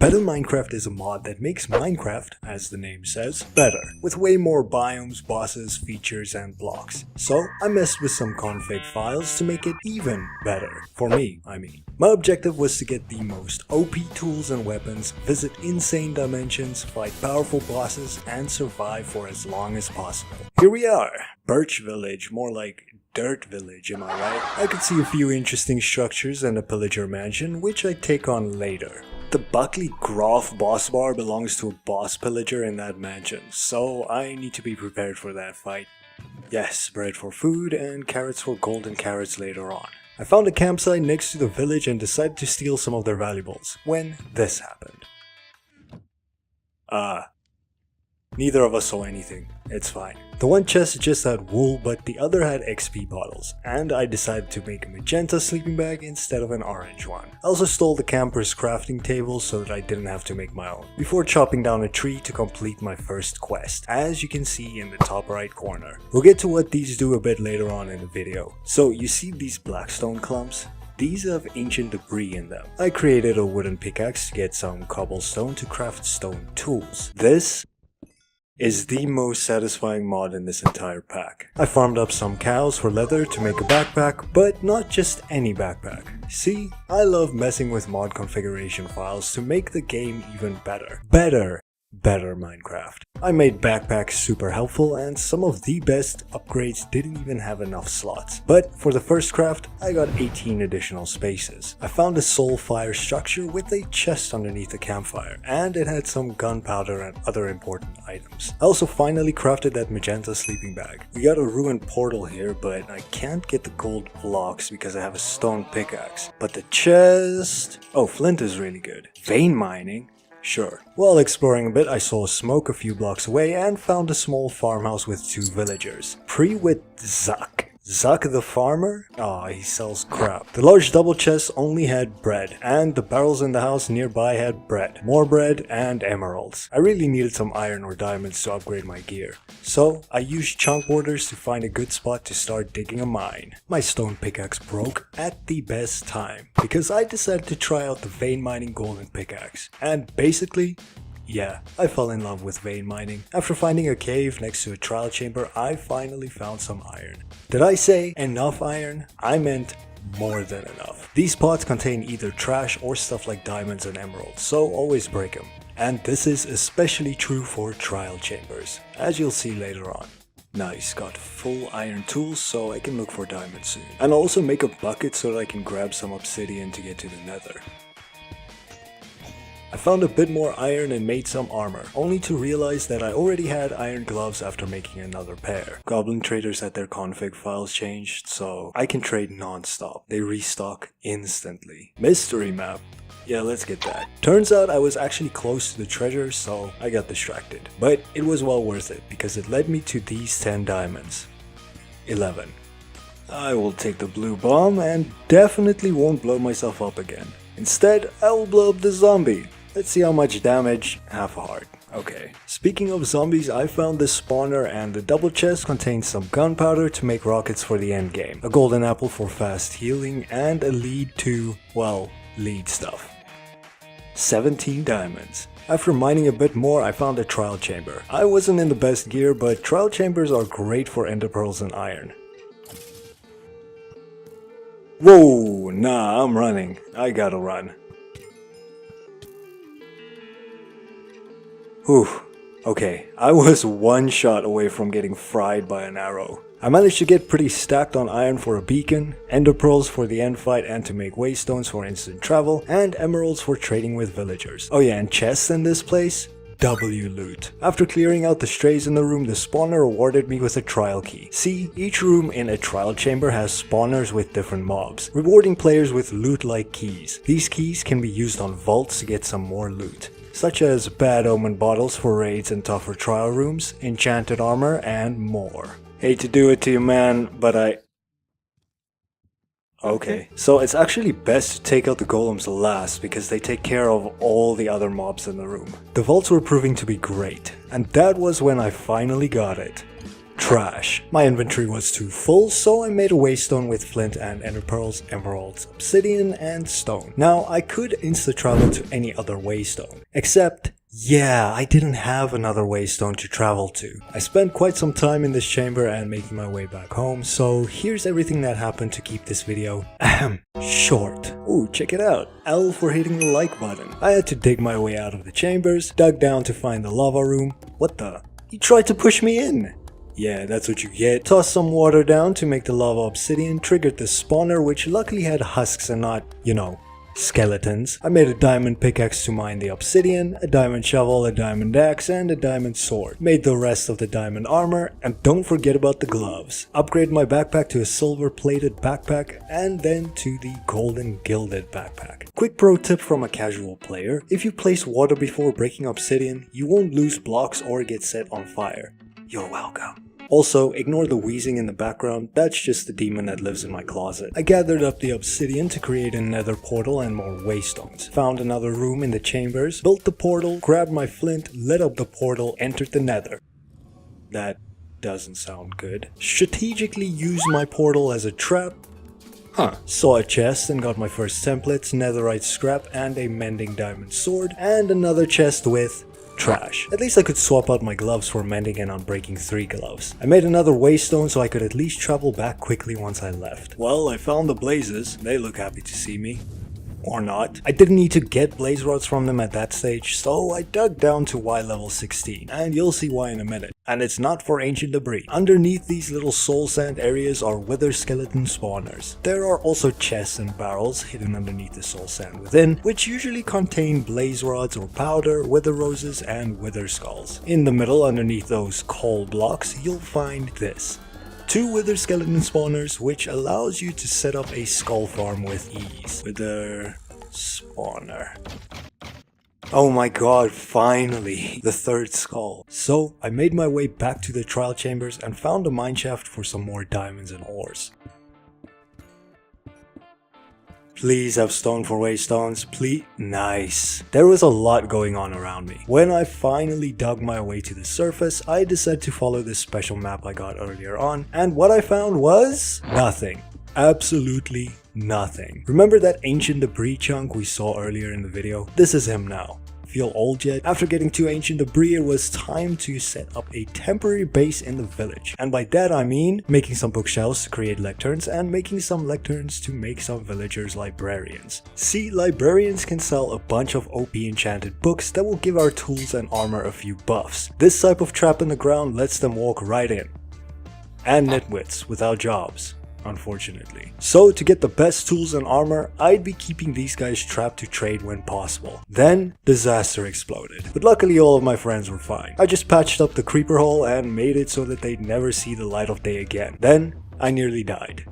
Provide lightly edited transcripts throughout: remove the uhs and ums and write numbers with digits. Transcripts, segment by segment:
Better Minecraft is a mod that makes Minecraft, as the name says, better, with way more biomes, bosses, features, and blocks. So I messed with some config files to make it even better. For me, I mean. My objective was to get the most OP tools and weapons, visit insane dimensions, fight powerful bosses, and survive for as long as possible. Here we are! Birch Village, more like Dirt Village, am I right? I could see a few interesting structures and a pillager mansion, which I take on later. The Buckley Groff boss bar belongs to a boss pillager in that mansion, so I need to be prepared for that fight. Yes, bread for food and carrots for golden carrots later on. I found a campsite next to the village and decided to steal some of their valuables, when this happened. Neither of us saw anything. It's fine. The one chest just had wool, but the other had XP bottles, and I decided to make a magenta sleeping bag instead of an orange one. I also stole the camper's crafting table so that I didn't have to make my own, before chopping down a tree to complete my first quest, as you can see in the top right corner. We'll get to what these do a bit later on in the video. So you see these blackstone clumps? These have ancient debris in them. I created a wooden pickaxe to get some cobblestone to craft stone tools. This is the most satisfying mod in this entire pack. I farmed up some cows for leather to make a backpack, but not just any backpack. See, I love messing with mod configuration files to make the game even better. Better Minecraft. I made backpacks super helpful, and some of the best upgrades didn't even have enough slots. But for the first craft, I got 18 additional spaces. I found a soul fire structure with a chest underneath the campfire, and it had some gunpowder and other important items. I also finally crafted that magenta sleeping bag. We got a ruined portal here, but I can't get the gold blocks because I have a stone pickaxe. But the chest... oh, flint is really good. Vein mining? Sure. While exploring a bit, I saw smoke a few blocks away and found a small farmhouse with 2 villagers. With Zuck. Zuck the farmer? Aw, he sells crap. The large double chest only had bread, and the barrels in the house nearby had bread, more bread, and emeralds. I really needed some iron or diamonds to upgrade my gear, so I used chunk borders to find a good spot to start digging a mine. My stone pickaxe broke at the best time, because I decided to try out the vein mining golden pickaxe, and basically, yeah, I fell in love with vein mining. After finding a cave next to a trial chamber, I finally found some iron. Did I say enough iron? I meant more than enough. These pots contain either trash or stuff like diamonds and emeralds, so always break them. And this is especially true for trial chambers, as you'll see later on. Nice, got full iron tools so I can look for diamonds soon. And I'll also make a bucket so that I can grab some obsidian to get to the Nether. I found a bit more iron and made some armor, only to realize that I already had iron gloves after making another pair. Goblin Traders had their config files changed, so I can trade non-stop. They restock instantly. Mystery map. Yeah, let's get that. Turns out I was actually close to the treasure, so I got distracted. But it was well worth it, because it led me to these 10 diamonds. 11. I will take the blue bomb and definitely won't blow myself up again. Instead, I will blow up the zombie. Let's see how much damage. Half a heart. Okay. Speaking of zombies, I found this spawner and the double chest contains some gunpowder to make rockets for the end game, a golden apple for fast healing, and a lead to, well, lead stuff. 17 diamonds. After mining a bit more, I found a trial chamber. I wasn't in the best gear, but trial chambers are great for ender pearls and iron. Whoa, nah, I'm running. I gotta run. Whew. Okay, I was one shot away from getting fried by an arrow. I managed to get pretty stacked on iron for a beacon, ender pearls for the end fight and to make waystones for instant travel, and emeralds for trading with villagers. Oh yeah, and chests in this place? W loot. After clearing out the strays in the room, the spawner rewarded me with a trial key. See, each room in a trial chamber has spawners with different mobs, rewarding players with loot-like keys. These keys can be used on vaults to get some more loot, such as bad omen bottles for raids and tougher trial rooms, enchanted armor, and more. Hate to do it to you, man, but Okay, so it's actually best to take out the golems last because they take care of all the other mobs in the room. The vaults were proving to be great, and that was when I finally got it. trash. My inventory was too full, so I made a waystone with flint and ender pearls, emeralds, obsidian, and stone. Now, I could insta-travel to any other waystone, except yeah, I didn't have another waystone to travel to. I spent quite some time in this chamber and making my way back home, so here's everything that happened to keep this video short. Ooh, check it out. L for hitting the like button. I had to dig my way out of the chambers, dug down to find the lava room. What the? He tried to push me in. Yeah, that's what you get. Tossed some water down to make the lava obsidian, triggered the spawner, which luckily had husks and not, you know, skeletons. I made a diamond pickaxe to mine the obsidian, a diamond shovel, a diamond axe, and a diamond sword. Made the rest of the diamond armor, and don't forget about the gloves. Upgraded my backpack to a silver plated backpack, and then to the golden gilded backpack. Quick pro tip from a casual player: if you place water before breaking obsidian, you won't lose blocks or get set on fire. You're welcome. Also, ignore the wheezing in the background, that's just the demon that lives in my closet. I gathered up the obsidian to create a nether portal and more waystones. Found another room in the chambers, built the portal, grabbed my flint, lit up the portal, entered the nether. That doesn't sound good. Strategically used my portal as a trap. Saw a chest and got my first templates, netherite scrap, and a mending diamond sword, and another chest with trash. At least I could swap out my gloves for mending and unbreaking 3 gloves. I made another waystone so I could at least travel back quickly once I left. Well, I found the blazes. They look happy to see me. Or not. I didn't need to get blaze rods from them at that stage, so I dug down to Y level 16, and you'll see why in a minute. And it's not for ancient debris. Underneath these little soul sand areas are wither skeleton spawners. There are also chests and barrels hidden underneath the soul sand within, which usually contain blaze rods or powder, wither roses, and wither skulls. In the middle, underneath those coal blocks, you'll find this. 2 wither skeleton spawners, which allows you to set up a skull farm with ease. Wither spawner. Oh my god, finally! The 3rd skull. So, I made my way back to the trial chambers and found a mineshaft for some more diamonds and ores. Please have stone for waystones, please. Nice. There was a lot going on around me. When I finally dug my way to the surface, I decided to follow this special map I got earlier on, and what I found was nothing. Absolutely nothing. Remember that ancient debris chunk we saw earlier in the video? This is him now. Feel old yet? After getting to ancient debris, it was time to set up a temporary base in the village. And by that I mean making some bookshelves to create lecterns and making some lecterns to make some villagers librarians. See, librarians can sell a bunch of OP enchanted books that will give our tools and armor a few buffs. This type of trap in the ground lets them walk right in. And nitwits without jobs, unfortunately. So to get the best tools and armor, I'd be keeping these guys trapped to trade when possible. Then, disaster exploded. But luckily all of my friends were fine. I just patched up the creeper hole and made it so that they'd never see the light of day again. Then, I nearly died.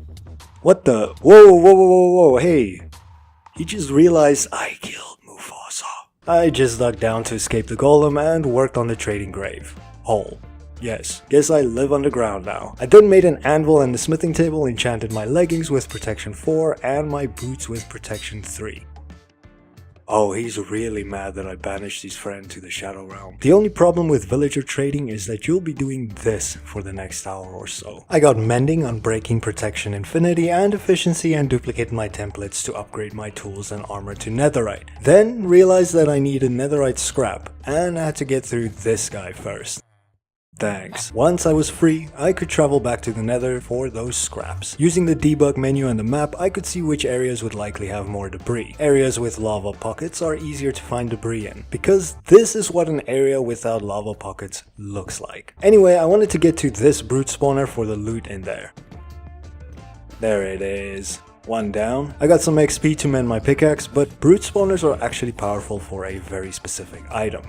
What the? Whoa, hey. He just realized I killed Mufasa. I just dug down to escape the golem and worked on the trading grave. Hole. Yes, guess I live underground now. I then made an anvil and a smithing table, enchanted my leggings with protection 4 and my boots with protection 3. Oh, he's really mad that I banished his friend to the Shadow Realm. The only problem with villager trading is that you'll be doing this for the next hour or so. I got Mending, Unbreaking, Protection Infinity, and Efficiency, and duplicated my templates to upgrade my tools and armor to Netherite. Then realized that I needed Netherite scrap, and I had to get through this guy first. Thanks. Once I was free, I could travel back to the Nether for those scraps. Using the debug menu and the map, I could see which areas would likely have more debris. Areas with lava pockets are easier to find debris in, because this is what an area without lava pockets looks like. Anyway, I wanted to get to this brute spawner for the loot in there. There it is. One down. I got some XP to mend my pickaxe, but brute spawners are actually powerful for a very specific item.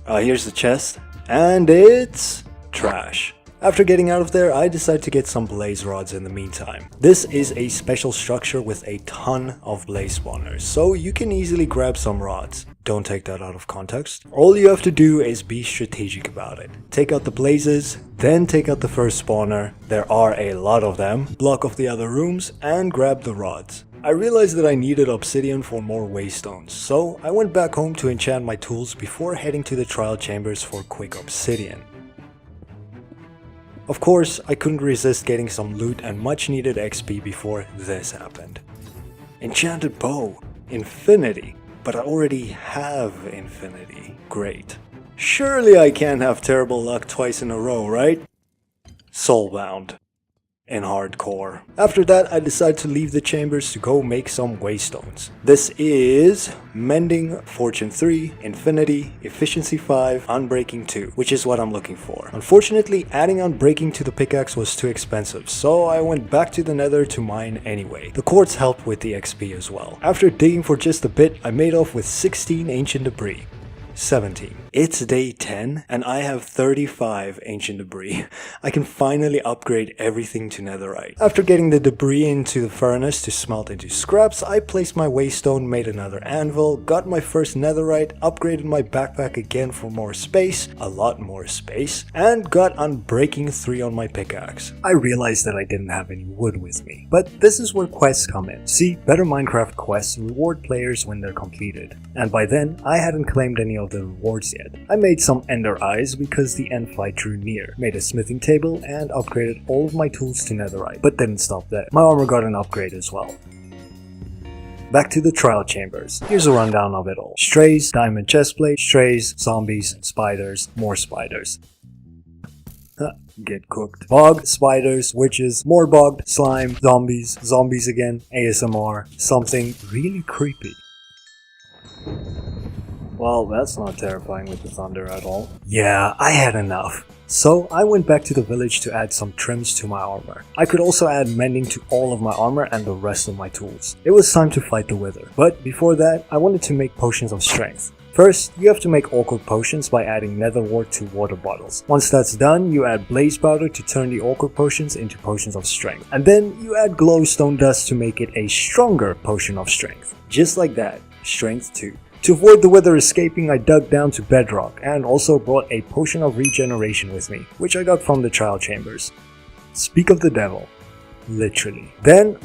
Here's the chest. And it's trash. After getting out of there, I decided to get some blaze rods in the meantime. This is a special structure with a ton of blaze spawners, so you can easily grab some rods. Don't take that out of context. All you have to do is be strategic about it. Take out the blazes, then take out the first spawner. There are a lot of them. Block off the other rooms and grab the rods. I realized that I needed obsidian for more waystones, so I went back home to enchant my tools before heading to the trial chambers for quick obsidian. Of course, I couldn't resist getting some loot and much needed XP before this happened. Enchanted bow. Infinity. But I already have infinity. Great. Surely I can't have terrible luck twice in a row, right? Soulbound. In hardcore. After that, I decided to leave the chambers to go make some Waystones. This is Mending, Fortune 3, Infinity, Efficiency 5, Unbreaking 2, which is what I'm looking for. Unfortunately, adding Unbreaking to the pickaxe was too expensive, so I went back to the Nether to mine anyway. The quartz helped with the XP as well. After digging for just a bit, I made off with 16 ancient debris. 17. It's day 10 and I have 35 ancient debris. I can finally upgrade everything to netherite. After getting the debris into the furnace to smelt into scraps, I placed my waystone, made another anvil, got my first netherite, upgraded my backpack again for more space, a lot more space, and got Unbreaking 3 on my pickaxe. I realized that I didn't have any wood with me, but this is where quests come in. See, better Minecraft quests reward players when they're completed, and by then I hadn't claimed any of the rewards yet. I made some ender eyes because the end fight drew near, made a smithing table and upgraded all of my tools to netherite, but didn't stop there. My armor got an upgrade as well. Back to the trial chambers. Here's a rundown of it all. Strays, diamond chestplate, strays, zombies, spiders, more spiders. Get cooked. Bog, spiders, witches, more bogged, slime, zombies, zombies again, ASMR, something really creepy. Well, that's not terrifying with the thunder at all. Yeah, I had enough. So I went back to the village to add some trims to my armor. I could also add mending to all of my armor and the rest of my tools. It was time to fight the wither. But before that, I wanted to make potions of strength. First, you have to make awkward potions by adding nether wart to water bottles. Once that's done, you add blaze powder to turn the awkward potions into potions of strength. And then you add glowstone dust to make it a stronger potion of strength. Just like that, strength 2. To avoid the wither escaping, I dug down to bedrock and also brought a potion of regeneration with me, which I got from the trial chambers. Speak of the devil. Literally. Then,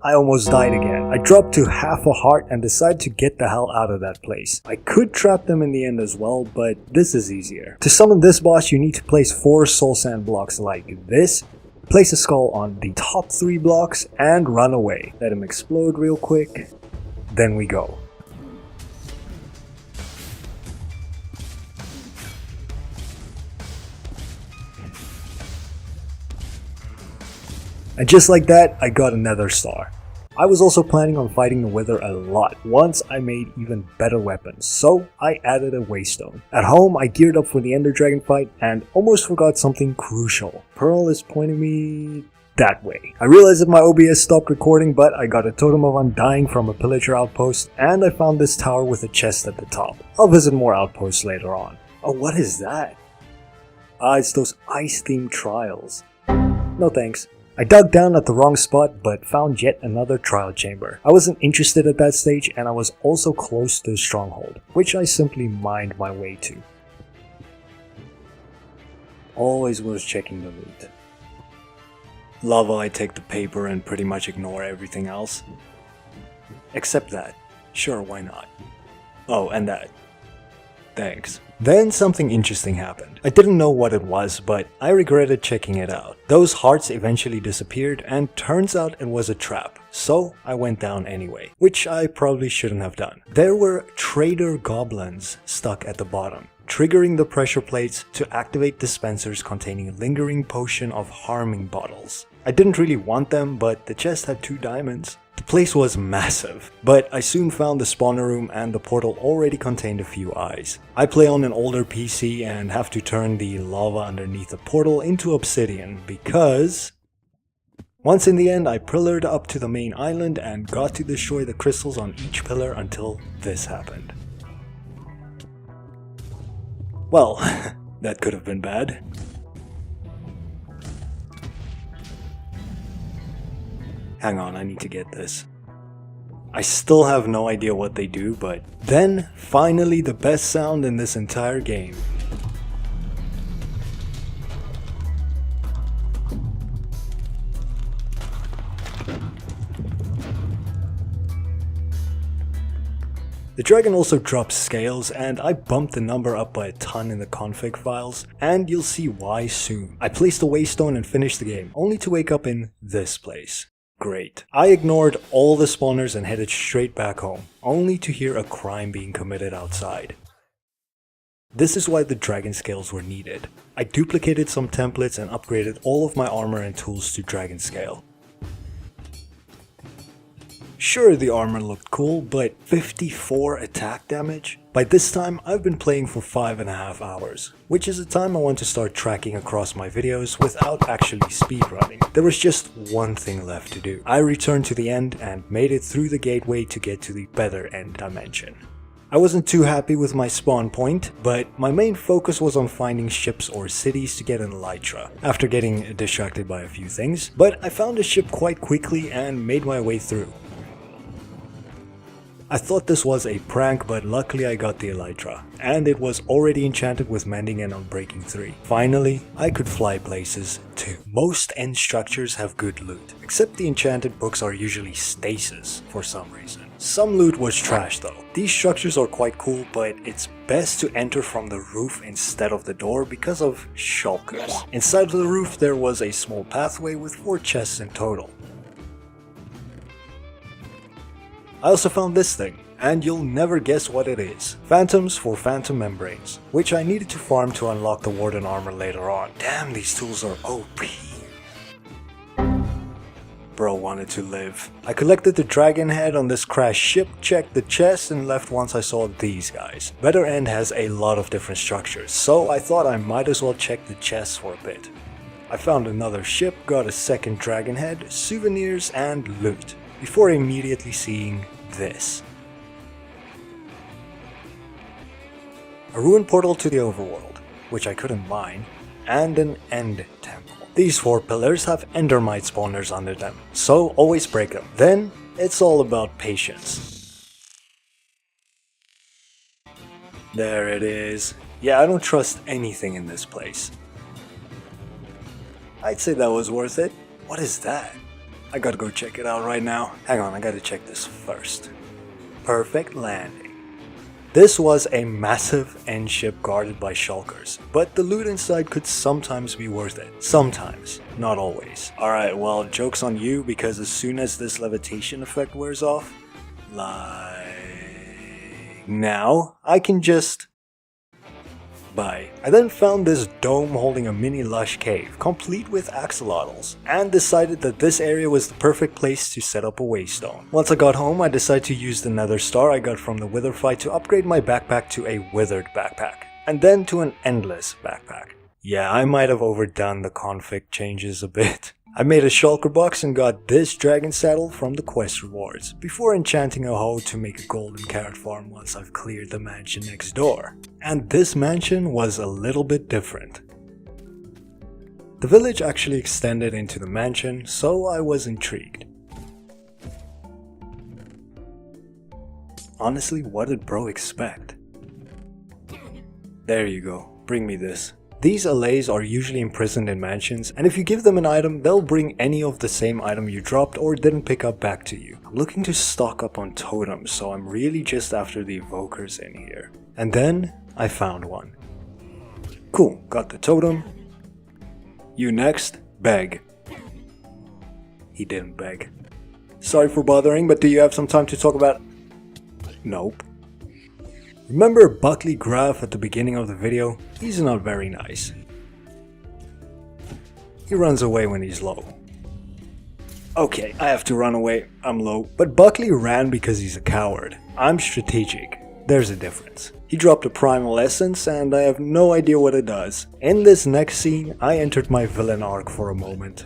I almost died again. I dropped to half a heart and decided to get the hell out of that place. I could trap them in the end as well, but this is easier. To summon this boss, you need to place 4 soul sand blocks like this, place a skull on the top 3 blocks, and run away. Let him explode real quick. Then we go. And just like that, I got another star. I was also planning on fighting the wither a lot once I made even better weapons, so I added a waystone. At home, I geared up for the ender dragon fight and almost forgot something crucial. Pearl is pointing me that way. I realized that my OBS stopped recording, but I got a totem of undying from a pillager outpost, and I found this tower with a chest at the top. I'll visit more outposts later on. Oh, what is that? It's those ice-themed trials. No thanks. I dug down at the wrong spot but found yet another trial chamber. I wasn't interested at that stage and I was also close to the stronghold, which I simply mined my way to. Always was checking the loot. Lava, I take the paper and pretty much ignore everything else. Except that. Sure, why not? Oh, and that. Thanks. Then something interesting happened. I didn't know what it was, but I regretted checking it out. Those hearts eventually disappeared and turns out it was a trap. So I went down anyway, which I probably shouldn't have done. There were trader goblins stuck at the bottom, triggering the pressure plates to activate dispensers containing a lingering potion of harming bottles. I didn't really want them, but the chest had 2 diamonds. The place was massive, but I soon found the spawner room and the portal already contained a few eyes. I play on an older PC and have to turn the lava underneath the portal into obsidian because... Once in the end, I pillared up to the main island and got to destroy the crystals on each pillar until this happened. Well, that could have been bad. Hang on, I need to get this. I still have no idea what they do, but then, finally the best sound in this entire game. The dragon also drops scales, and I bumped the number up by a ton in the config files, and you'll see why soon. I placed a waystone and finished the game, only to wake up in this place. Great. I ignored all the spawners and headed straight back home, only to hear a crime being committed outside. This is why the dragon scales were needed. I duplicated some templates and upgraded all of my armor and tools to dragon scale. Sure, the armor looked cool, but 54 attack damage? By this time, I've been playing for 5.5 hours, which is a time I want to start tracking across my videos without actually speedrunning. There was just one thing left to do. I returned to the end and made it through the gateway to get to the better end dimension. I wasn't too happy with my spawn point, but my main focus was on finding ships or cities to get an Elytra, after getting distracted by a few things, but I found a ship quite quickly and made my way through. I thought this was a prank, but luckily I got the Elytra, and it was already enchanted with Mending and Unbreaking 3. Finally, I could fly places too. Most end structures have good loot, except the enchanted books are usually stasis for some reason. Some loot was trash though. These structures are quite cool, but it's best to enter from the roof instead of the door because of shulkers. Inside of the roof there was a small pathway with 4 chests in total. I also found this thing, and you'll never guess what it is. Phantoms for Phantom Membranes, which I needed to farm to unlock the Warden armor later on. Damn, these tools are OP. Bro wanted to live. I collected the dragon head on this crashed ship, checked the chest, and left once I saw these guys. Better End has a lot of different structures, so I thought I might as well check the chests for a bit. I found another ship, got a second dragon head, souvenirs, and loot, before immediately seeing this. A ruined portal to the overworld, which I couldn't mine, and an end temple. These 4 pillars have endermite spawners under them, so always break them. Then, it's all about patience. There it is. Yeah, I don't trust anything in this place. I'd say that was worth it. What is that? I gotta go check it out right now. Hang on, I gotta check this first. Perfect landing. This was a massive end ship guarded by shulkers, but the loot inside could sometimes be worth it. Sometimes, not always. Alright, well, joke's on you, because as soon as this levitation effect wears off, like now, I can just bye. I then found this dome holding a mini lush cave, complete with axolotls, and decided that this area was the perfect place to set up a waystone. Once I got home, I decided to use the Nether star I got from the Wither fight to upgrade my backpack to a withered backpack, and then to an endless backpack. Yeah, I might have overdone the config changes a bit. I made a shulker box and got this dragon saddle from the quest rewards, before enchanting a hoe to make a golden carrot farm once I've cleared the mansion next door. And this mansion was a little bit different. The village actually extended into the mansion, so I was intrigued. Honestly, what did bro expect? There you go, bring me this. These allays are usually imprisoned in mansions, and if you give them an item, they'll bring any of the same item you dropped or didn't pick up back to you. I'm looking to stock up on totems, so I'm really just after the evokers in here. And then, I found one. Cool, got the totem. You next, beg. He didn't beg. Sorry for bothering, but do you have some time to talk about... Nope. Remember Buckley Graph at the beginning of the video? He's not very nice. He runs away when he's low. Okay, I have to run away, I'm low. But Buckley ran because he's a coward. I'm strategic. There's a difference. He dropped a primal essence and I have no idea what it does. In this next scene, I entered my villain arc for a moment.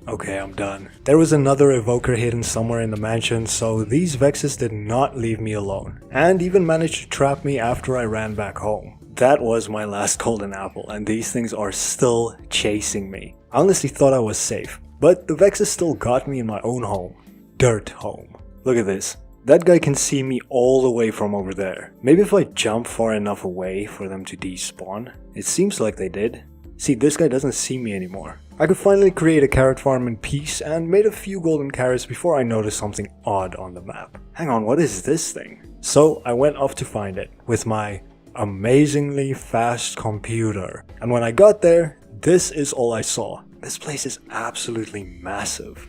Okay, I'm done. There was another evoker hidden somewhere in the mansion, so these Vexes did not leave me alone, and even managed to trap me after I ran back home. That was my last golden apple, and these things are still chasing me. I honestly thought I was safe, but the Vexes still got me in my own home. Dirt home. Look at this. That guy can see me all the way from over there. Maybe if I jump far enough away for them to despawn. It seems like they did. See, this guy doesn't see me anymore. I could finally create a carrot farm in peace and made a few golden carrots before I noticed something odd on the map. Hang on, what is this thing? So I went off to find it with my amazingly fast computer. And when I got there, this is all I saw. This place is absolutely massive.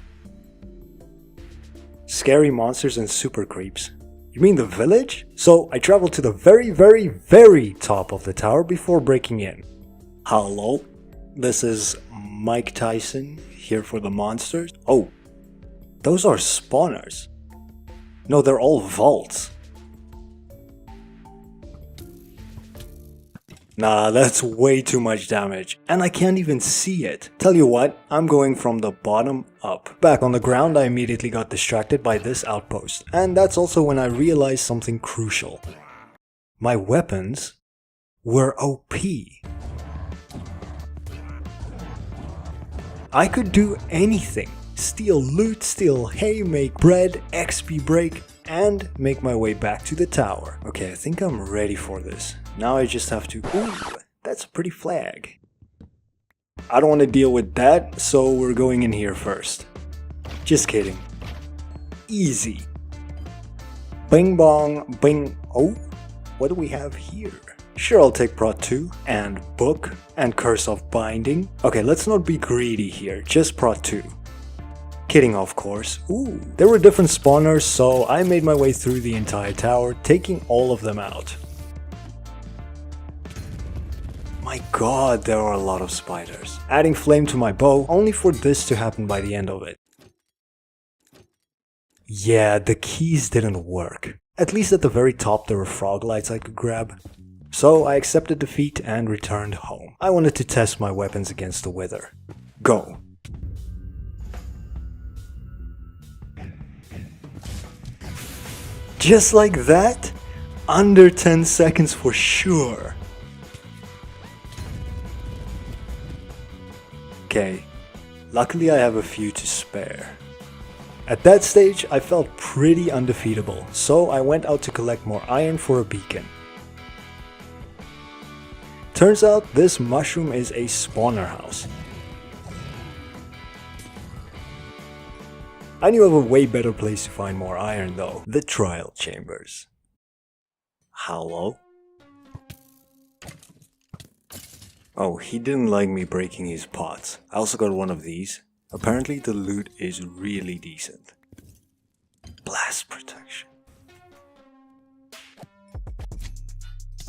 Scary monsters and super creeps. You mean the village? So I traveled to the very top of the tower before breaking in. Hello, this is Mike Tyson here for the monsters. Oh, those are spawners. No, they're all vaults. Nah, that's way too much damage, and I can't even see it. Tell you what, I'm going from the bottom up. Back on the ground, I immediately got distracted by this outpost, and that's also when I realized something crucial. My weapons were OP. I could do anything. Steal loot, steal hay, make bread, XP break, and make my way back to the tower. Okay, I think I'm ready for this. Now I just have to... Ooh, that's a pretty flag. I don't want to deal with that, so we're going in here first. Just kidding. Easy. Bing bong, bing... Oh, what do we have here? Sure, I'll take Prot 2, and Book, and Curse of Binding. Okay, let's not be greedy here, just Prot 2. Kidding, of course. Ooh, there were different spawners, so I made my way through the entire tower, taking all of them out. My god, there are a lot of spiders. Adding flame to my bow, only for this to happen by the end of it. Yeah, the keys didn't work. At least at the very top there were frog lights I could grab. So I accepted defeat and returned home. I wanted to test my weapons against the Wither. Go. Just like that? Under 10 seconds for sure. Okay, luckily I have a few to spare. At that stage I felt pretty undefeatable, so I went out to collect more iron for a beacon. Turns out this mushroom is a spawner house. I knew of a way better place to find more iron though, the trial chambers. Hello? Oh, he didn't like me breaking his pots. I also got one of these. Apparently the loot is really decent. Blast protection.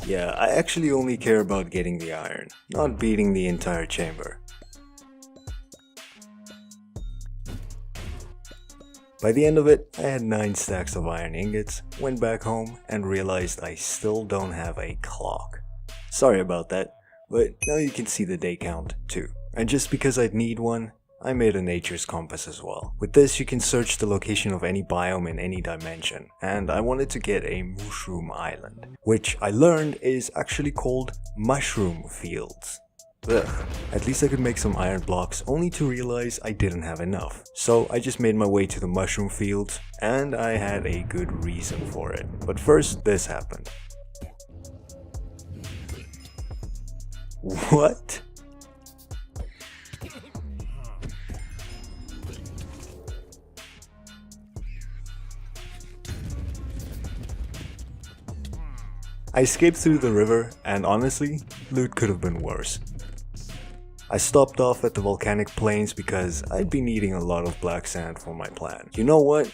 Yeah, I actually only care about getting the iron, not beating the entire chamber. By the end of it, I had 9 stacks of iron ingots, went back home, and realized I still don't have a clock. Sorry about that, but now you can see the day count too. And just because I'd need one, I made a nature's compass as well. With this you can search the location of any biome in any dimension, and I wanted to get a mushroom island, which I learned is actually called mushroom fields. Ugh. At least I could make some iron blocks, only to realize I didn't have enough. So I just made my way to the mushroom fields, and I had a good reason for it. But first, this happened. What? I escaped through the river, and honestly, loot could have been worse. I stopped off at the volcanic plains because I'd be needing a lot of black sand for my plan. You know what?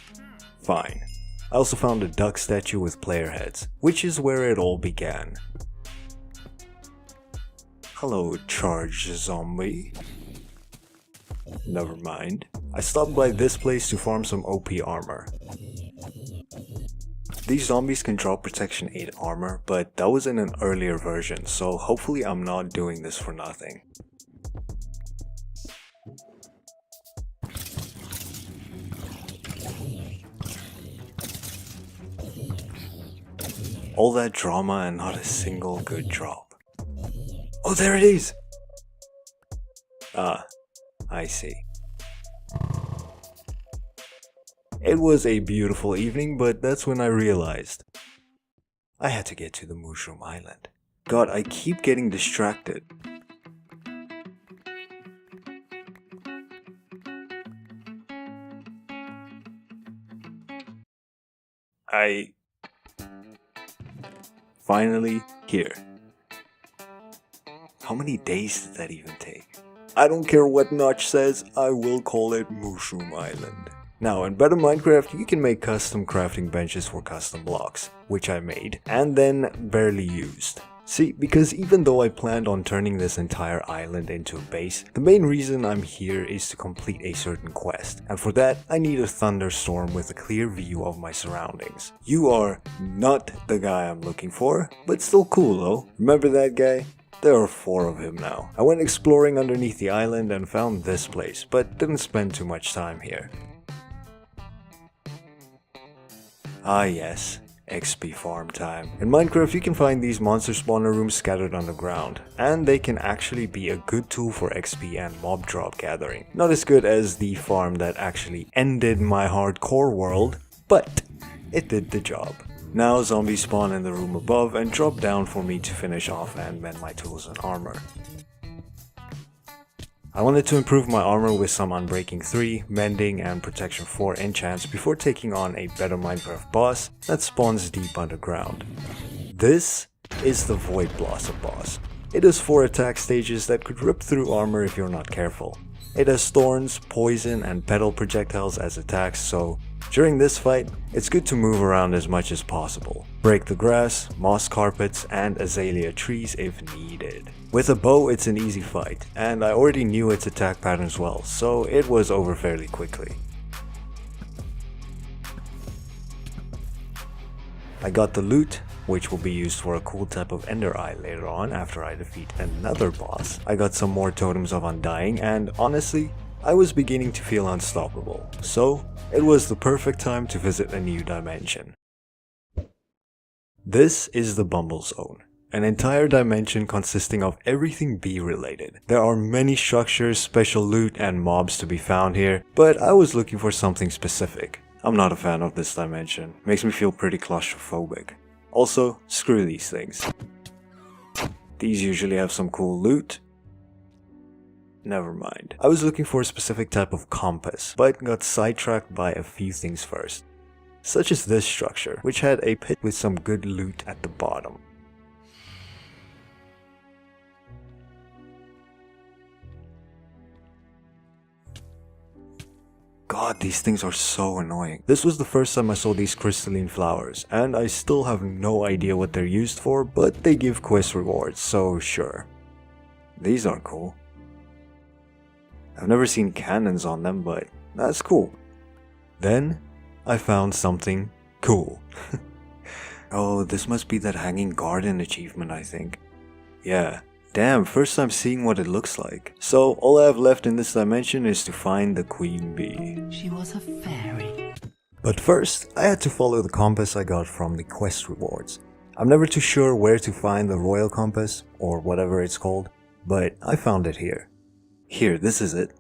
Fine. I also found a duck statue with player heads, which is where it all began. Hello, charged zombie. Never mind. I stopped by this place to farm some OP armor. These zombies can drop protection 8 armor, but that was in an earlier version, so hopefully I'm not doing this for nothing. All that drama and not a single good drop. Oh, there it is! Ah, I see. It was a beautiful evening, but that's when I realized I had to get to the Mushroom Island. God, I keep getting distracted. Finally here. How many days did that even take? I don't care what Notch says, I will call it Mushroom Island. Now in Better Minecraft you can make custom crafting benches for custom blocks, which I made, and then barely used. See, because even though I planned on turning this entire island into a base, the main reason I'm here is to complete a certain quest, and for that I need a thunderstorm with a clear view of my surroundings. You are not the guy I'm looking for, but still cool though. Remember that guy? There are 4 of him now. I went exploring underneath the island and found this place, but didn't spend too much time here. Ah yes, XP farm time. In Minecraft you can find these monster spawner rooms scattered underground, and they can actually be a good tool for XP and mob drop gathering. Not as good as the farm that actually ended my hardcore world, but it did the job. Now zombies spawn in the room above and drop down for me to finish off and mend my tools and armor. I wanted to improve my armor with some Unbreaking 3, Mending and Protection 4 enchants before taking on a Better Minecraft boss that spawns deep underground. This is the Void Blossom boss. It has 4 attack stages that could rip through armor if you're not careful. It has thorns, poison and petal projectiles as attacks, so during this fight, it's good to move around as much as possible. Break the grass, moss carpets and azalea trees if needed. With a bow it's an easy fight, and I already knew its attack patterns well, so it was over fairly quickly. I got the loot, which will be used for a cool type of ender eye later on after I defeat another boss. I got some more totems of undying, and honestly, I was beginning to feel unstoppable, so it was the perfect time to visit a new dimension. This is the Bumble Zone, an entire dimension consisting of everything bee related. There are many structures, special loot and mobs to be found here, but I was looking for something specific. I'm not a fan of this dimension, makes me feel pretty claustrophobic. Also, screw these things. These usually have some cool loot. Never mind. I was looking for a specific type of compass, but got sidetracked by a few things first. Such as this structure, which had a pit with some good loot at the bottom. God, these things are so annoying. This was the first time I saw these crystalline flowers, and I still have no idea what they're used for, but they give quest rewards, so sure. These are cool. I've never seen cannons on them, but that's cool. Then, I found something cool. Oh, this must be that hanging garden achievement, I think. Yeah. Damn, first time seeing what it looks like. So, all I have left in this dimension is to find the queen bee. She was a fairy. But first, I had to follow the compass I got from the quest rewards. I'm never too sure where to find the royal compass, or whatever it's called, but I found it here. Here, this is it.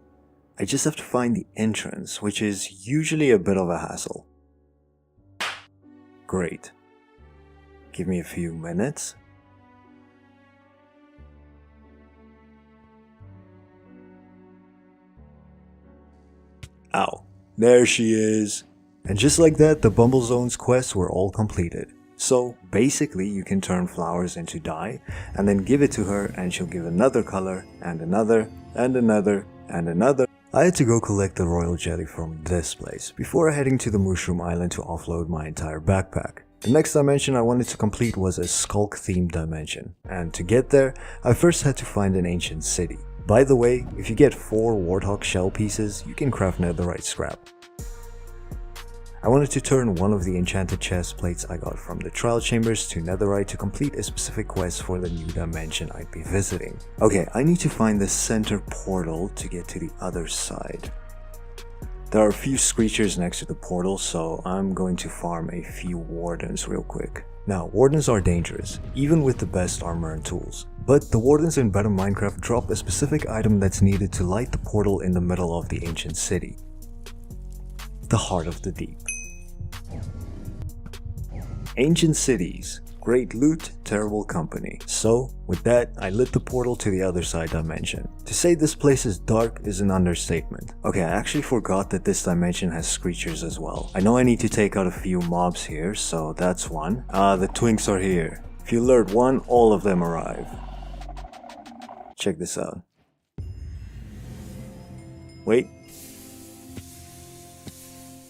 I just have to find the entrance, which is usually a bit of a hassle. Great. Give me a few minutes. Ow. There she is. And just like that, the Bumble Zone's quests were all completed. So basically you can turn flowers into dye and then give it to her and she'll give another color and another and another and another. I had to go collect the royal jelly from this place before heading to the Mushroom Island to offload my entire backpack. The next dimension I wanted to complete was a Skulk themed dimension, and to get there I first had to find an ancient city. By the way, if you get 4 warthog shell pieces, you can craft netherite scrap. I wanted to turn one of the enchanted chest plates I got from the trial chambers to netherite to complete a specific quest for the new dimension I'd be visiting. Okay, I need to find the center portal to get to the other side. There are a few screechers next to the portal, so I'm going to farm a few wardens real quick. Now, wardens are dangerous, even with the best armor and tools. But the wardens in Better Minecraft drop a specific item that's needed to light the portal in the middle of the ancient city. The Heart of the Deep. Ancient cities Great loot, terrible company. So, with that, I lit the portal to the other side dimension. To say this place is dark is an understatement. Okay, I actually forgot that this dimension has screechers as well. I know I need to take out a few mobs here, so that's one. The twinks are here. If you alert one, all of them arrive. Check this out. Wait.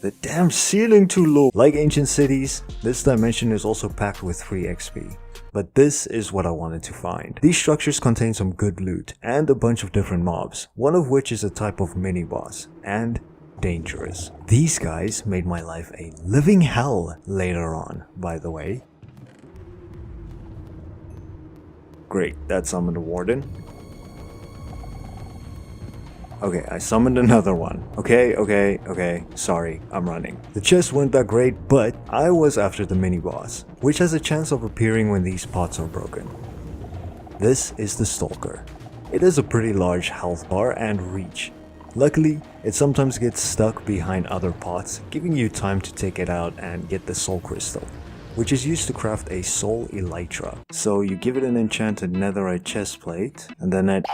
The damn ceiling too low. Like ancient cities, this dimension is also packed with free XP. But this is what I wanted to find. These structures contain some good loot and a bunch of different mobs, one of which is a type of mini boss, and dangerous. These guys made my life a living hell later on, by the way. Great, that summoned a warden. Okay, I summoned another one. Okay, sorry, I'm running. The chest weren't that great, but I was after the mini-boss, which has a chance of appearing when these pots are broken. This is the Stalker. It has a pretty large health bar and reach. Luckily, it sometimes gets stuck behind other pots, giving you time to take it out and get the soul crystal, which is used to craft a soul elytra. So you give it an enchanted netherite chest plate, and then it...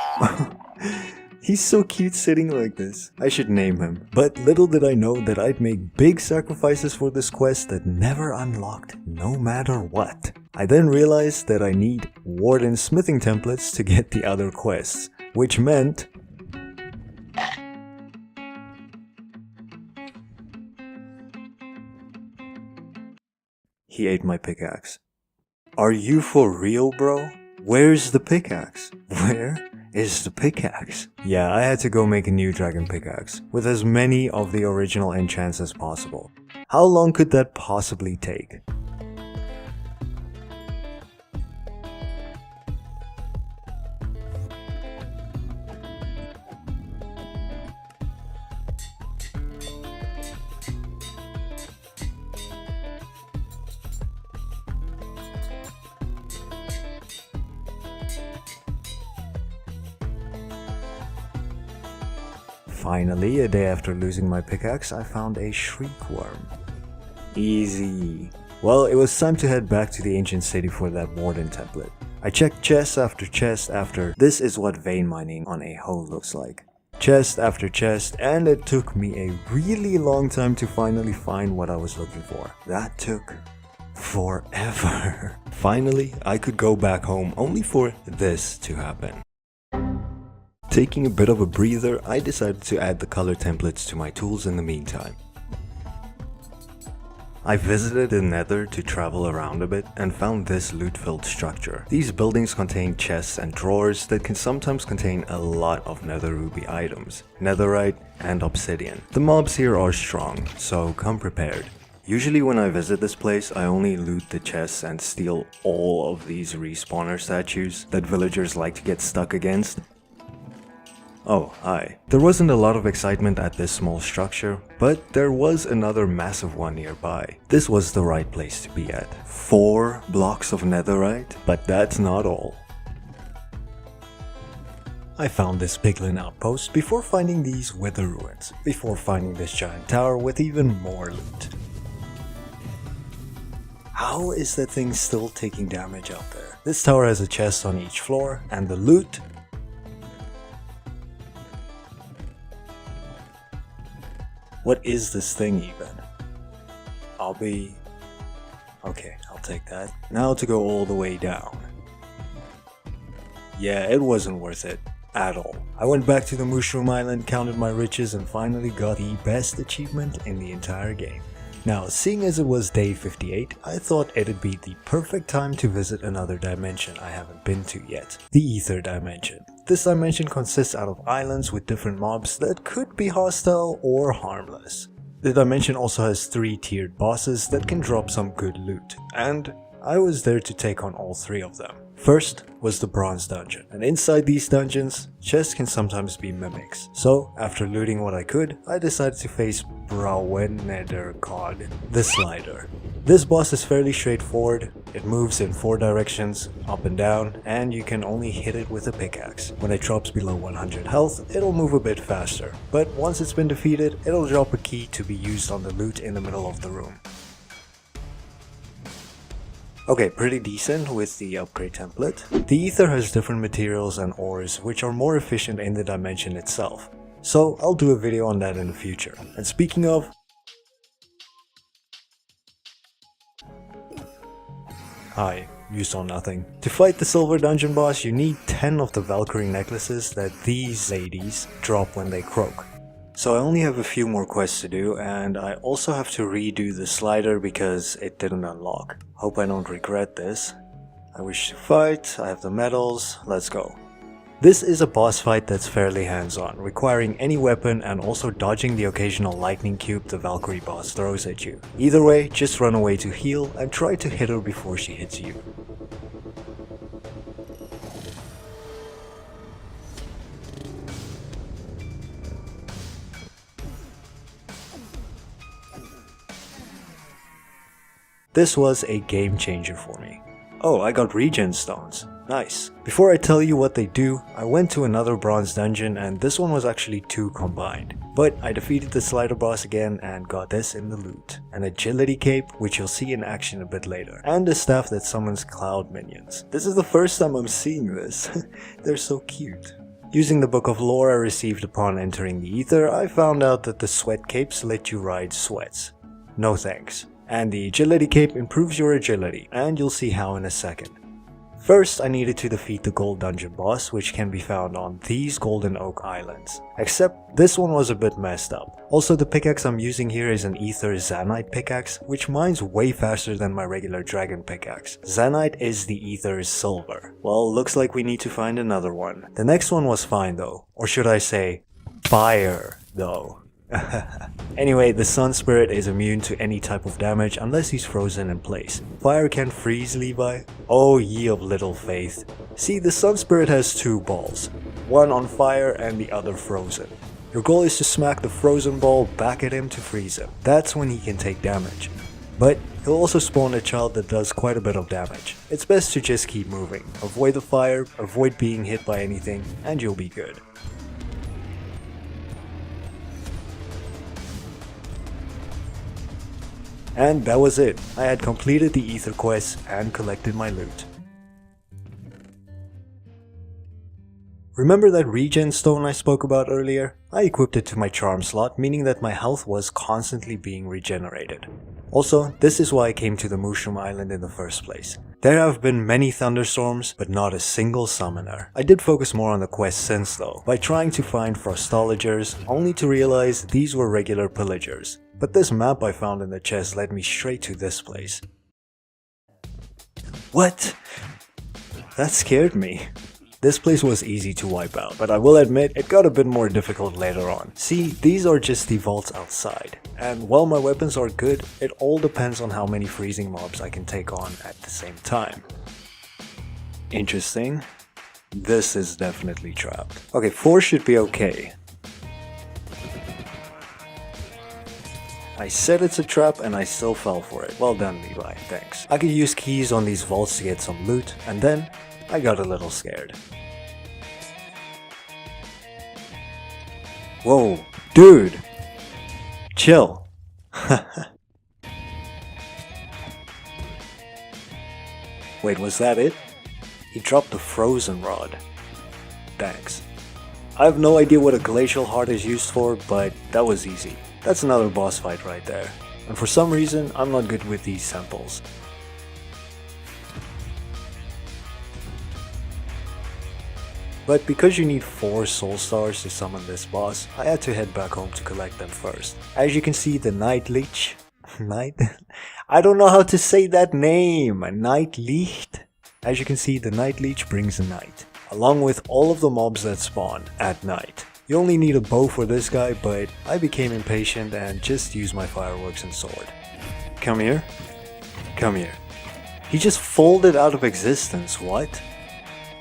He's so cute sitting like this. I should name him. But little did I know that I'd make big sacrifices for this quest that never unlocked no matter what. I then realized that I need warden smithing templates to get the other quests, which meant... He ate my pickaxe. Are you for real, bro? Where's the pickaxe? Where is the pickaxe? Yeah, I had to go make a new dragon pickaxe, with as many of the original enchants as possible. How long could that possibly take? Finally, a day after losing my pickaxe, I found a shriek worm. Easy. Well, it was time to head back to the ancient city for that warden template. I checked chest after chest after. This is what vein mining on a hoe looks like. Chest after chest, and it took me a really long time to finally find what I was looking for. That took forever. Finally, I could go back home only for this to happen. Taking a bit of a breather, I decided to add the color templates to my tools in the meantime. I visited the Nether to travel around a bit and found this loot-filled structure. These buildings contain chests and drawers that can sometimes contain a lot of nether ruby items, netherite and obsidian. The mobs here are strong, so come prepared. Usually when I visit this place, I only loot the chests and steal all of these respawner statues that villagers like to get stuck against. Oh, hi. There wasn't a lot of excitement at this small structure, but there was another massive one nearby. This was the right place to be at. 4 blocks of netherite, but that's not all. I found this piglin outpost before finding these wither ruins, before finding this giant tower with even more loot. How is that thing still taking damage out there? This tower has a chest on each floor, and the loot... What is this thing even? Okay, I'll take that. Now to go all the way down. Yeah, it wasn't worth it at all. I went back to the Mushroom Island, counted my riches, and finally got the best achievement in the entire game. Now, seeing as it was day 58, I thought it'd be the perfect time to visit another dimension I haven't been to yet, the Ether Dimension. This dimension consists out of islands with different mobs that could be hostile or harmless. The dimension also has 3 tiered bosses that can drop some good loot, and I was there to take on all 3 of them. First was the Bronze Dungeon, and inside these dungeons, chests can sometimes be mimics. So, after looting what I could, I decided to face Nether, the Slider. This boss is fairly straightforward. It moves in 4 directions, up and down, and you can only hit it with a pickaxe. When it drops below 100 health, it'll move a bit faster, but once it's been defeated, it'll drop a key to be used on the loot in the middle of the room. Okay, pretty decent with the upgrade template. The ether has different materials and ores which are more efficient in the dimension itself. So I'll do a video on that in the future. And speaking of... Hi, you saw nothing. To fight the silver dungeon boss, you need 10 of the Valkyrie necklaces that these ladies drop when they croak. So I only have a few more quests to do, and I also have to redo the slider because it didn't unlock. Hope I don't regret this. I wish to fight, I have the medals, let's go. This is a boss fight that's fairly hands-on, requiring any weapon and also dodging the occasional lightning cube the Valkyrie boss throws at you. Either way, just run away to heal and try to hit her before she hits you. This was a game changer for me. Oh, I got regen stones. Nice. Before I tell you what they do, I went to another bronze dungeon and this one was actually 2 combined. But I defeated the slider boss again and got this in the loot. An agility cape, which you'll see in action a bit later. And a staff that summons cloud minions. This is the first time I'm seeing this. They're so cute. Using the book of lore I received upon entering the ether, I found out that the sweat capes let you ride sweats. No thanks. And the agility cape improves your agility, and you'll see how in a second. First, I needed to defeat the gold dungeon boss, which can be found on these golden oak islands. Except this one was a bit messed up. Also, the pickaxe I'm using here is an ether zanite pickaxe, which mines way faster than my regular dragon pickaxe. Zanite is the ether's silver. Well, looks like we need to find another one. The next one was fine though, or should I say, fire though. Anyway, the Sun Spirit is immune to any type of damage unless he's frozen in place. Fire can freeze Levi. Oh ye of little faith. See, the Sun Spirit has 2 balls. One on fire and the other frozen. Your goal is to smack the frozen ball back at him to freeze him. That's when he can take damage. But he'll also spawn a child that does quite a bit of damage. It's best to just keep moving. Avoid the fire, avoid being hit by anything, and you'll be good. And that was it. I had completed the ether quest and collected my loot. Remember that regen stone I spoke about earlier? I equipped it to my charm slot, meaning that my health was constantly being regenerated. Also, this is why I came to the Mushroom Island in the first place. There have been many thunderstorms, but not a single summoner. I did focus more on the quest since though, by trying to find frostologers, only to realize these were regular pillagers. But this map I found in the chest led me straight to this place. What? That scared me. This place was easy to wipe out, but I will admit it got a bit more difficult later on. See, these are just the vaults outside, and while my weapons are good, it all depends on how many freezing mobs I can take on at the same time. Interesting. This is definitely trapped. Okay, 4 should be okay. I said it's a trap and I still fell for it. Well done, Levi, thanks. I could use keys on these vaults to get some loot, and then I got a little scared. Whoa, dude! Chill. Wait, was that it? He dropped the frozen rod. Thanks. I have no idea what a glacial heart is used for, but that was easy. That's another boss fight right there. And for some reason, I'm not good with these samples. But because you need 4 soul stars to summon this boss, I had to head back home to collect them first. As you can see, the Night Leech... I don't know how to say that name! Night Licht? As you can see, the Night Leech brings a night, along with all of the mobs that spawn at night. You only need a bow for this guy, but I became impatient and just used my fireworks and sword. Come here. Come here. He just folded out of existence, what?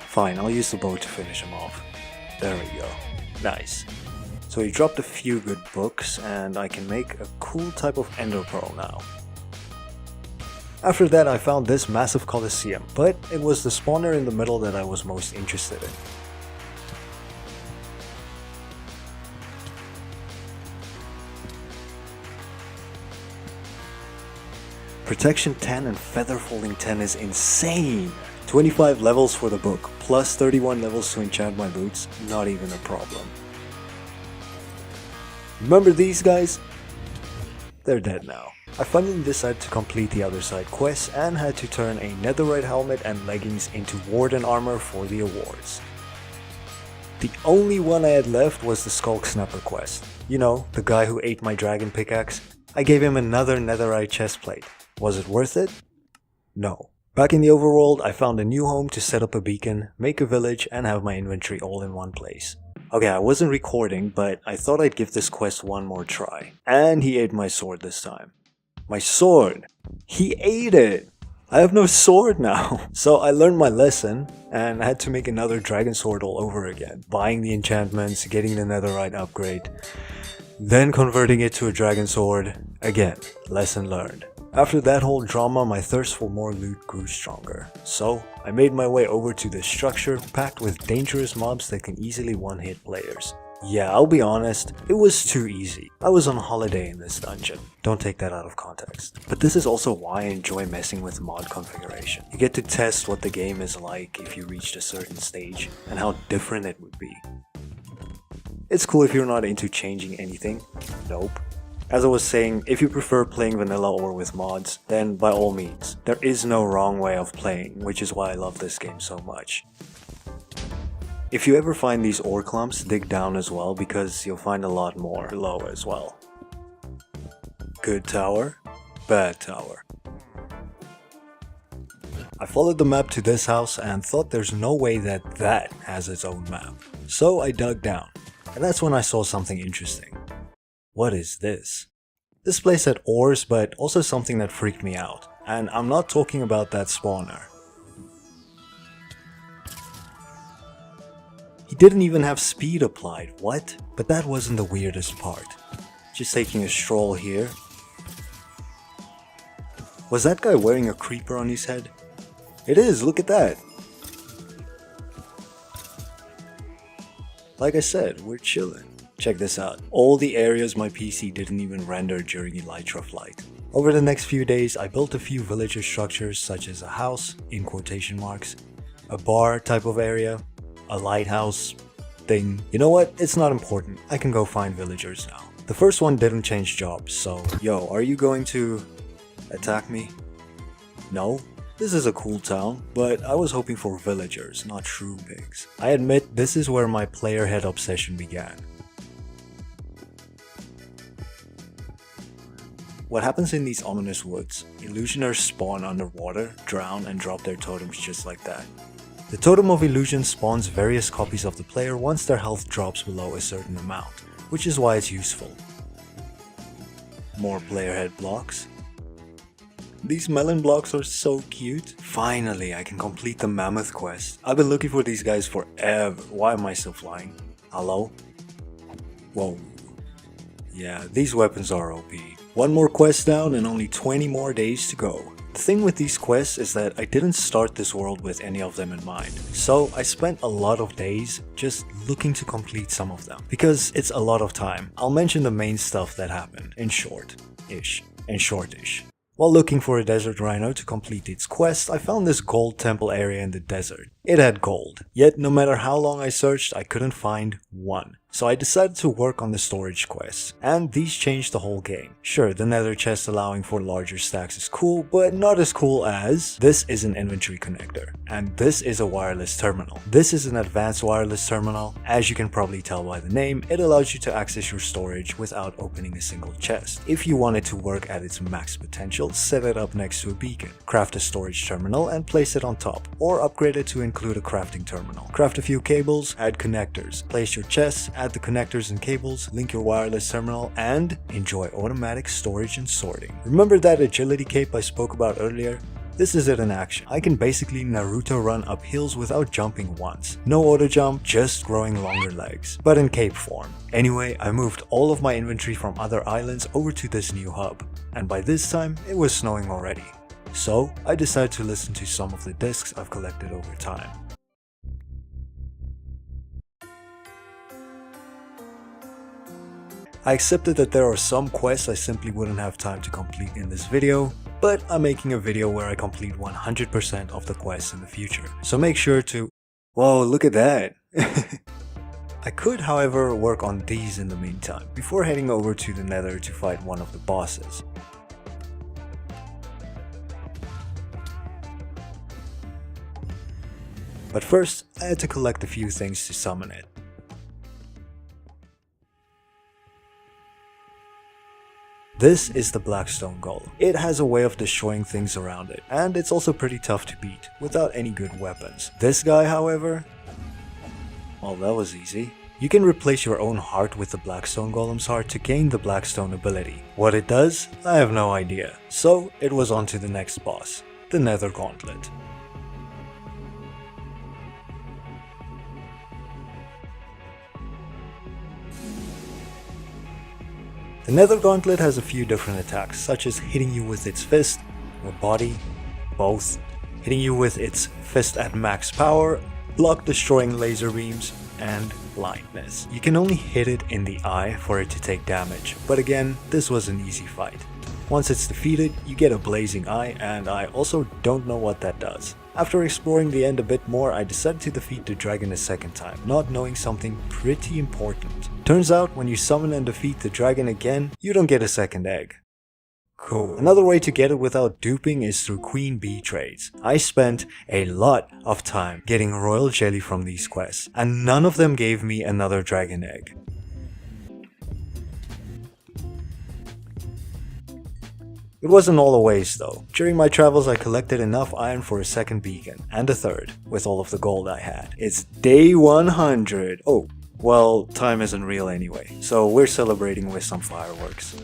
Fine, I'll use the bow to finish him off. There we go. Nice. So he dropped a few good books, and I can make a cool type of ender pearl now. After that I found this massive coliseum, but it was the spawner in the middle that I was most interested in. Protection 10 and Feather Folding 10 is insane. 25 levels for the book, plus 31 levels to enchant my boots, not even a problem. Remember these guys? They're dead now. I finally decided to complete the other side quests and had to turn a netherite helmet and leggings into warden armor for the awards. The only one I had left was the Skulk Snapper quest. You know, the guy who ate my dragon pickaxe. I gave him another netherite chestplate. Was it worth it? No. Back in the overworld, I found a new home to set up a beacon, make a village, and have my inventory all in one place. Okay, I wasn't recording, but I thought I'd give this quest one more try. And he ate my sword this time. My sword! He ate it! I have no sword now. So I learned my lesson and I had to make another dragon sword all over again. Buying the enchantments, getting the netherite upgrade, then converting it to a dragon sword. Again, lesson learned. After that whole drama, my thirst for more loot grew stronger. So I made my way over to this structure packed with dangerous mobs that can easily one-hit players. Yeah, I'll be honest, it was too easy. I was on holiday in this dungeon. Don't take that out of context. But this is also why I enjoy messing with mod configuration. You get to test what the game is like if you reached a certain stage and how different it would be. It's cool if you're not into changing anything. Nope. As I was saying, if you prefer playing vanilla or with mods, then by all means. There is no wrong way of playing, which is why I love this game so much. If you ever find these ore clumps, dig down as well because you'll find a lot more below as well. Good tower, bad tower. I followed the map to this house and thought there's no way that that has its own map. So I dug down, and that's when I saw something interesting. What is this? This place had ores, but also something that freaked me out. And I'm not talking about that spawner. He didn't even have speed applied, what? But that wasn't the weirdest part. Just taking a stroll here. Was that guy wearing a creeper on his head? It is, look at that! Like I said, we're chilling. Check this out. All the areas my PC didn't even render during Elytra flight. Over the next few days, I built a few villager structures such as a house, in quotation marks, a bar type of area, a lighthouse thing. You know what? It's not important. I can go find villagers now. The first one didn't change jobs, so yo, are you going to attack me? No? This is a cool town, but I was hoping for villagers, not shroom pigs. I admit this is where my player head obsession began. What happens in these ominous woods? Illusioners spawn underwater, drown, and drop their totems just like that. The Totem of Illusion spawns various copies of the player once their health drops below a certain amount, which is why it's useful. More player head blocks. These melon blocks are so cute. Finally, I can complete the mammoth quest. I've been looking for these guys forever. Why am I still flying? Hello? Whoa. Yeah, these weapons are OP. One more quest down and only 20 more days to go. The thing with these quests is that I didn't start this world with any of them in mind. So I spent a lot of days just looking to complete some of them. Because it's a lot of time. I'll mention the main stuff that happened in short-ish. While looking for a desert rhino to complete its quest, I found this gold temple area in the desert. It had gold, yet no matter how long I searched, I couldn't find one. So I decided to work on the storage quests, and these changed the whole game. Sure, the nether chest allowing for larger stacks is cool, but not as cool as this is an inventory connector, and this is a wireless terminal. This is an advanced wireless terminal. As you can probably tell by the name, it allows you to access your storage without opening a single chest. If you want it to work at its max potential, set it up next to a beacon, craft a storage terminal and place it on top, or upgrade it to include a crafting terminal. Craft a few cables, add connectors, place your chests, add the connectors and cables, link your wireless terminal, and enjoy automatic storage and sorting. Remember that agility cape I spoke about earlier? This is it in action. I can basically Naruto run up hills without jumping once. No auto jump, just growing longer legs, but in cape form. Anyway, I moved all of my inventory from other islands over to this new hub, and by this time it was snowing already. So I decided to listen to some of the discs I've collected over time. I accepted that there are some quests I simply wouldn't have time to complete in this video, but I'm making a video where I complete 100% of the quests in the future, so make sure to... Whoa, look at that! I could, however, work on these in the meantime, before heading over to the Nether to fight one of the bosses. But first, I had to collect a few things to summon it. This is the Blackstone Golem. It has a way of destroying things around it, and it's also pretty tough to beat, without any good weapons. This guy, however... well, that was easy. You can replace your own heart with the Blackstone Golem's heart to gain the Blackstone ability. What it does, I have no idea. So, it was on to the next boss, the Nether Gauntlet. The Nether Gauntlet has a few different attacks, such as hitting you with its fist, or body, both, hitting you with its fist at max power, block destroying laser beams, and blindness. You can only hit it in the eye for it to take damage, but again, this was an easy fight. Once it's defeated, you get a blazing eye, and I also don't know what that does. After exploring the end a bit more, I decided to defeat the dragon a second time, not knowing something pretty important. Turns out, when you summon and defeat the dragon again, you don't get a second egg. Cool. Another way to get it without duping is through queen bee trades. I spent a lot of time getting royal jelly from these quests, and none of them gave me another dragon egg. It wasn't all a waste though. During my travels I collected enough iron for a second beacon, and a third, with all of the gold I had. It's day 100! Oh, well, time isn't real anyway, so we're celebrating with some fireworks.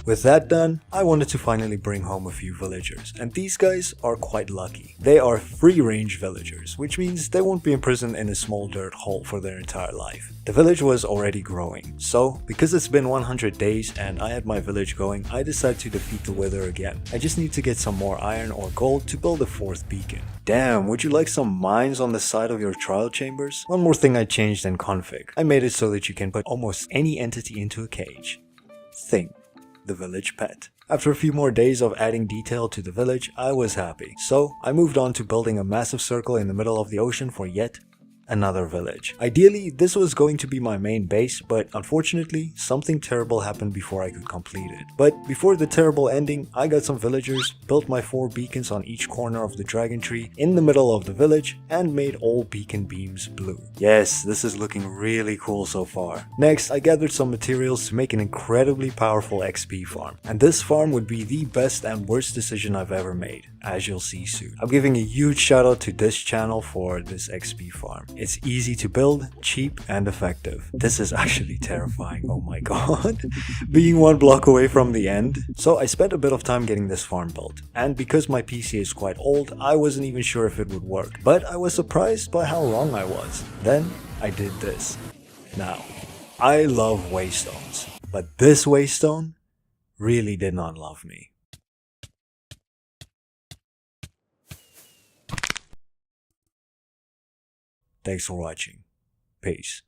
With that done, I wanted to finally bring home a few villagers, and these guys are quite lucky. They are free-range villagers, which means they won't be imprisoned in a small dirt hole for their entire life. The village was already growing, so because it's been 100 days and I had my village going, I decided to defeat the Wither again. I just need to get some more iron or gold to build a fourth beacon. Damn, would you like some mines on the side of your trial chambers? One more thing I changed in config. I made it so that you can put almost any entity into a cage. Thing. The village pet. After a few more days of adding detail to the village, I was happy. So I moved on to building a massive circle in the middle of the ocean for yet another village. Ideally, this was going to be my main base, but unfortunately, something terrible happened before I could complete it. But before the terrible ending, I got some villagers, built my 4 beacons on each corner of the dragon tree in the middle of the village, and made all beacon beams blue. Yes, this is looking really cool so far. Next, I gathered some materials to make an incredibly powerful XP farm. And this farm would be the best and worst decision I've ever made, as you'll see soon. I'm giving a huge shout out to this channel for this XP farm. It's easy to build, cheap, and effective. This is actually terrifying, oh my god. Being 1 block away from the end. So I spent a bit of time getting this farm built. And because my PC is quite old, I wasn't even sure if it would work. But I was surprised by how wrong I was. Then I did this. Now, I love Waystones. But this Waystone really did not love me. Thanks for watching. Peace.